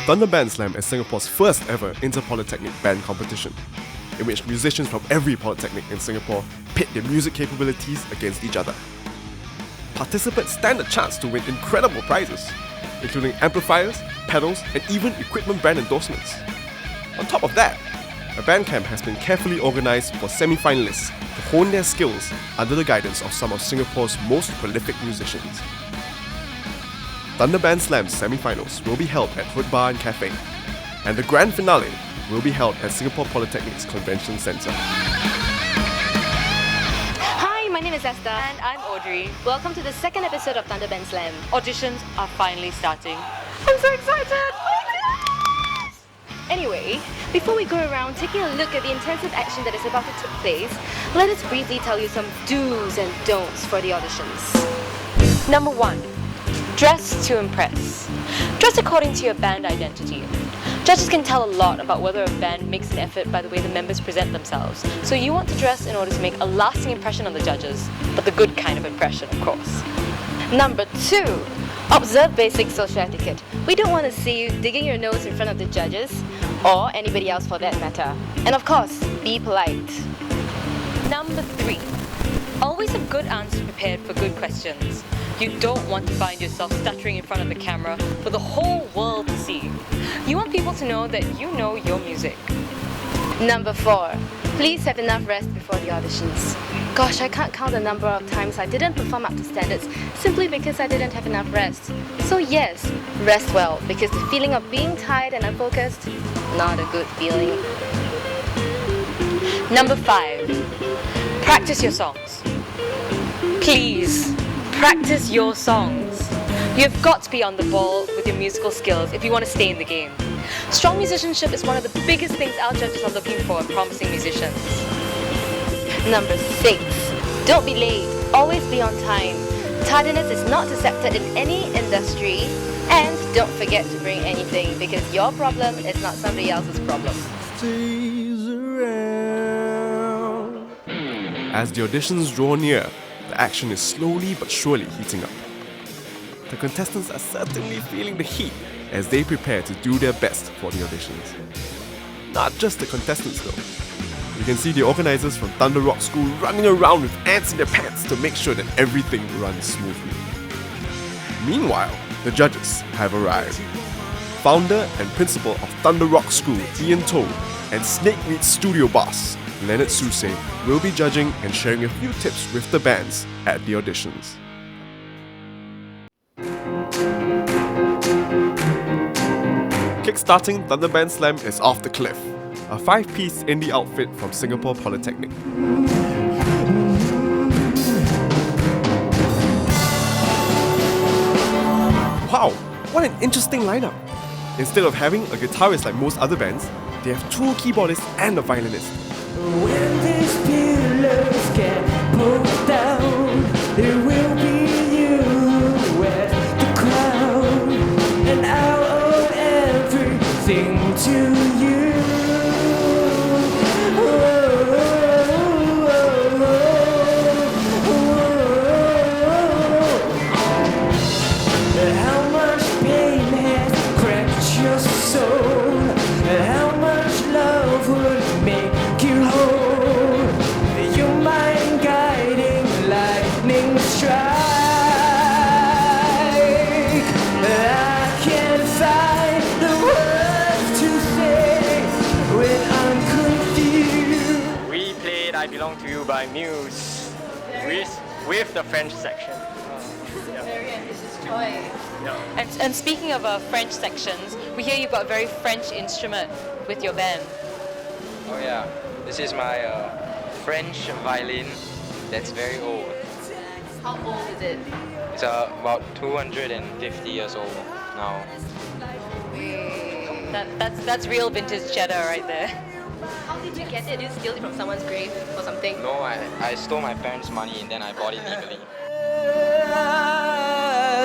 Thunder Band Slam is Singapore's first ever inter-Polytechnic band competition, in which musicians from every polytechnic in Singapore pit their music capabilities against each other. Participants stand a chance to win incredible prizes, including amplifiers, pedals, and even equipment brand endorsements. On top of that, a band camp has been carefully organised for semi-finalists to hone their skills under the guidance of some of Singapore's most prolific musicians. Thunder Band Slam's semi-finals will be held at Flybar and Cafe, and the grand finale will be held at Singapore Polytechnic's Convention Centre. Hi, my name is Esther. And I'm Audrey. Welcome to the second episode of Thunder Band Slam. Auditions are finally starting. I'm so excited! Anyway, before we go around taking a look at the intensive action that is about to take place, let us briefly tell you some do's and don'ts for the auditions. Number 1. Dress to impress. Dress according to your band identity. Judges can tell a lot about whether a band makes an effort by the way the members present themselves, so you want to dress in order to make a lasting impression on the judges, but the good kind of impression, of course. Number 2. Observe basic social etiquette. We don't want to see you digging your nose in front of the judges, or anybody else for that matter. And of course, be polite. Number 3. Always have good answers prepared for good questions. You don't want to find yourself stuttering in front of the camera for the whole world to see. You want people to know that you know your music. Number 4. Please have enough rest before the auditions. Gosh, I can't count the number of times I didn't perform up to standards simply because I didn't have enough rest. So yes, rest well, because the feeling of being tired and unfocused, not a good feeling. Number 5. Practice your songs. Please, practice your songs. You've got to be on the ball with your musical skills if you want to stay in the game. Strong musicianship is one of the biggest things our judges are looking for in promising musicians. Number 6. Don't be late. Always be on time. Tardiness is not accepted in any industry. And don't forget to bring anything, because your problem is not somebody else's problem. As the auditions draw near, the action is slowly but surely heating up. The contestants are certainly feeling the heat as they prepare to do their best for the auditions. Not just the contestants though. You can see the organisers from Thunder Rock School running around with ants in their pants to make sure that everything runs smoothly. Meanwhile, the judges have arrived. Founder and principal of Thunder Rock School, Ian Toh, and Snakeweed studio boss, Leonard Susay, will be judging and sharing a few tips with the bands at the auditions. Kickstarting Thunder Band Slam is Off the Cliff, a 5-piece indie outfit from Singapore Polytechnic. Wow, what an interesting lineup! Instead of having a guitarist like most other bands, they have 2 keyboardists and a violinist. When these pillars get pulled down, it will be you at the crown, and I'll owe everything to you. How much pain has cracked your soul? How much love would make you whole? Your mind guiding lightning strike. I can't find the words to say when I'm confused. We played I Belong to You by Muse with the French section. Very ambitious choice. And speaking of French sections, we hear you've got a very French instrument with your band. Oh yeah, this is my French violin that's very old. How old is it? It's about 250 years old now. That's real vintage cheddar right there. How did you get it? Did you steal it from someone's grave or something? No, I stole my parents' money and then I bought it legally.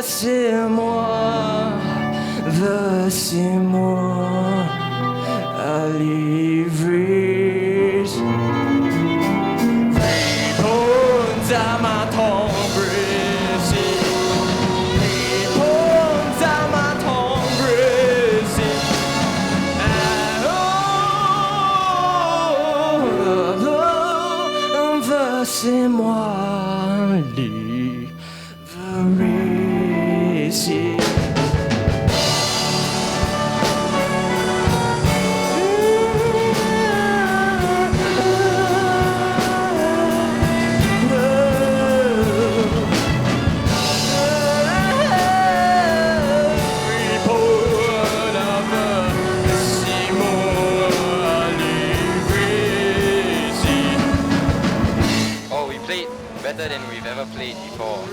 C'est moi, laissez-moi à livrer. Répondez à ma tombe, répondez à ma tombe, better than we've ever played before.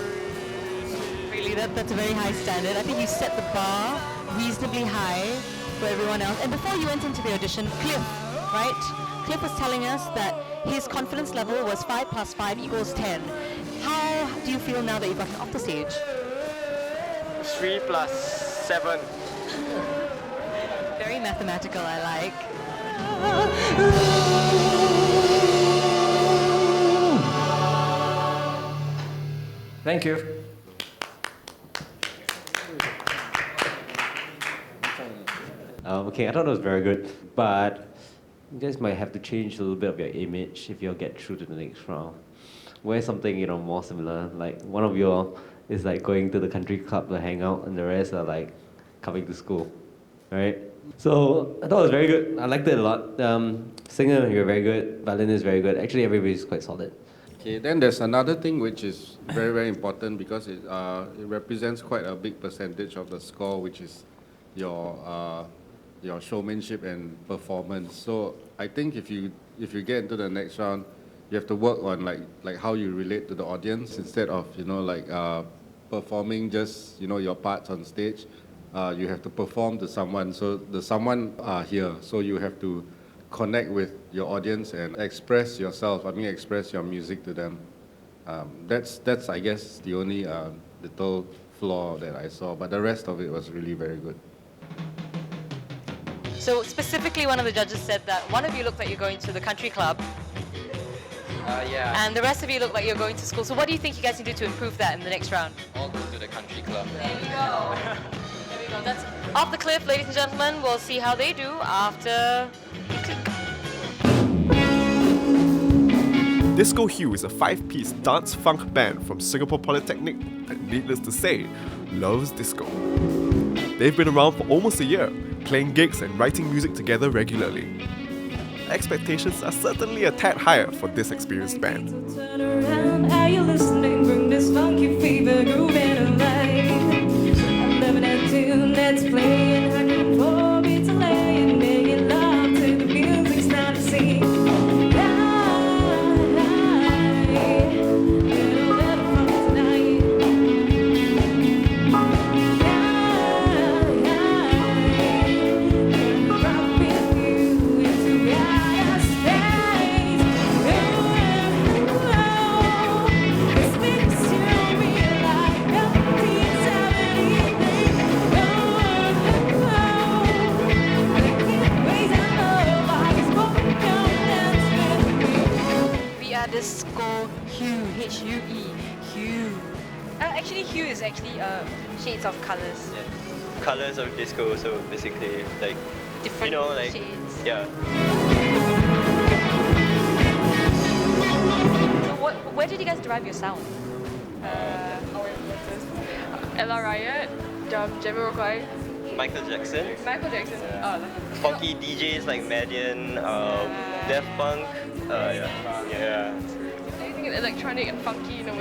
Really, that's a very high standard. I think you set the bar reasonably high for everyone else. And before you went into the audition, Cliff, right? Cliff was telling us that his confidence level was 5 plus 5 equals 10. How do you feel now that you've gotten off the stage? 3 plus 7. Very mathematical, I like. Thank you. Okay, I thought it was very good, but you guys might have to change a little bit of your image if you'll get through to the next round. Wear something, more similar. Like one of you is like going to the country club to hang out, and the rest are like coming to school, right? So I thought it was very good. I liked it a lot. Singer, you're very good. Violinist, very good. Actually, everybody's quite solid. Okay, then there's another thing which is very, very important because it represents quite a big percentage of the score, which is your showmanship and performance. So I think if you get into the next round, you have to work on like how you relate to the audience instead of performing just your parts on stage. You have to perform to someone. So the someone are here. So you have to connect with your audience and express yourself. Express your music to them. That's I guess the only little flaw that I saw. But the rest of it was really very good. So specifically, one of the judges said that one of you looked like you're going to the country club, Yeah. and the rest of you look like you're going to school. So what do you think you guys need to do to improve that in the next round? All go to the country club. There we go. There we go. That's off the cliff, ladies and gentlemen. We'll see how they do after we click. Disco Hue is a 5-piece dance funk band from Singapore Polytechnic that, needless to say, loves disco. They've been around for almost a year, playing gigs and writing music together regularly. Expectations are certainly a tad higher for this experienced band. Turn around, are you listening? Bring this funky fever grooving alive. I'm loving that tune that's playing 104 beats a lane, making love to the music's not to sing. Disco Hue, H-U-E, Hue. Actually, Hue is actually shades of colors. Yeah. Colors of disco, so basically like Different shades. Yeah. So where did you guys derive your sound? Our influences. Ella Riot, Jamiroquai. Michael Jackson. Michael Jackson. Funky DJs like Madian, Daft Punk. Yeah. Anything electronic and funky, with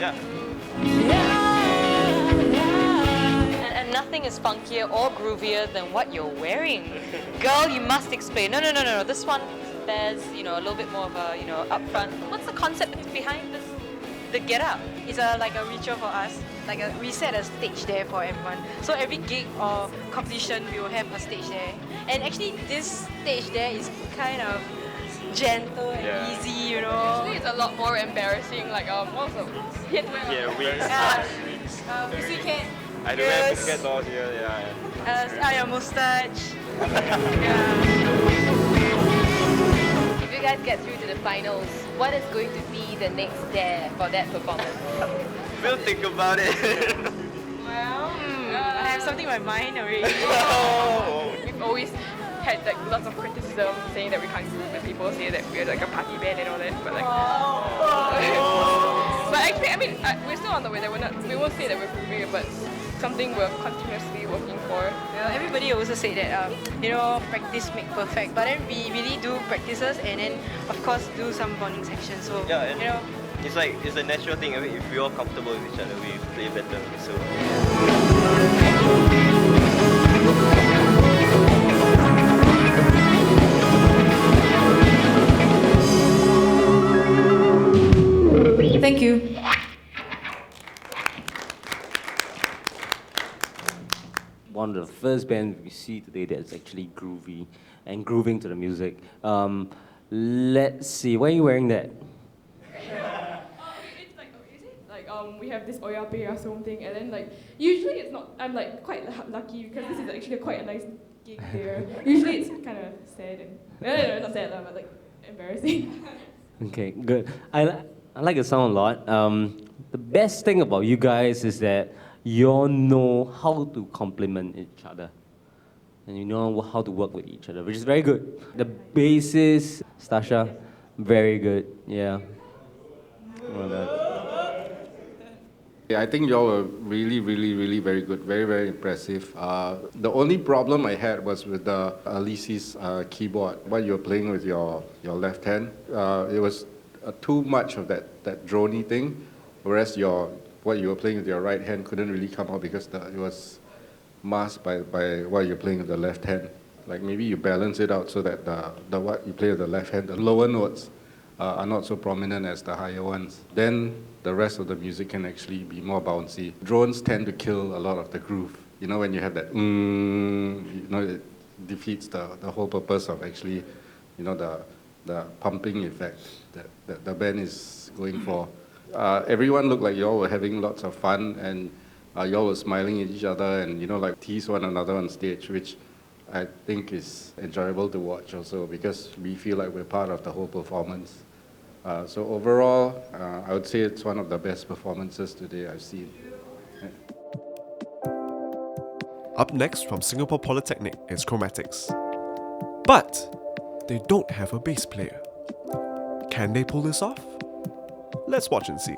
And nothing is funkier or groovier than what you're wearing. Girl, you must explain. No. This one bears, a little bit more of a, upfront. What's the concept behind this? The get-up is like a ritual for us. We set a stage there for everyone. So every gig or competition, we will have a stage there. And actually, this stage there is kind of gentle and easy, Actually, it's a lot more embarrassing. What's the wigs. Pussycat. I don't have pussycat dolls here. Your mustache. If you guys get through to the finals, what is going to be the next dare for that performance? We'll think about it. Well, I have something in my mind already. We've always had lots of criticism saying that we can't groove, and people say that we're like a party band and all that. But but actually, we're still on the way. That we won't say that we're grooving, but something we're continuously working for. Everybody also say that practice make perfect, but then we really do practices and then of course do some bonding sections. So it's a natural thing. If we're all comfortable with each other, we play better. So. Thank you. one of the first bands we see today that's actually groovy and grooving to the music. Let's see, why are you wearing that? It's like, is it? Like, we have this oyape or something, and then like, usually it's not, I'm like quite lucky because this is actually quite a nice gig there. Usually it's kind of sad and, no, not sad, but like embarrassing. Okay, good. I like the sound a lot. The best thing about you guys is that you all know how to complement each other. And you know how to work with each other, which is very good. The bassist, Stasha, very good, yeah. Well done. Yeah, I think y'all were really very good, very impressive. The only problem I had was with the Alici's keyboard. While you were playing with your left hand, it was too much of that droney thing, whereas what you were playing with your right hand couldn't really come out because it was masked by what you're playing with the left hand. Like maybe you balance it out so that the what you play with the left hand, the lower notes are not so prominent as the higher ones. Then the rest of the music can actually be more bouncy. Drones tend to kill a lot of the groove. You know, when you have that it defeats the whole purpose of actually, the pumping effect that the band is going for. Everyone looked like y'all were having lots of fun, and y'all were smiling at each other and, like, tease one another on stage, which I think is enjoyable to watch also because we feel like we're part of the whole performance. So overall, I would say it's one of the best performances today I've seen. Yeah. Up next from Singapore Polytechnic is Chromatics. But they don't have a bass player. Can they pull this off? Let's watch and see.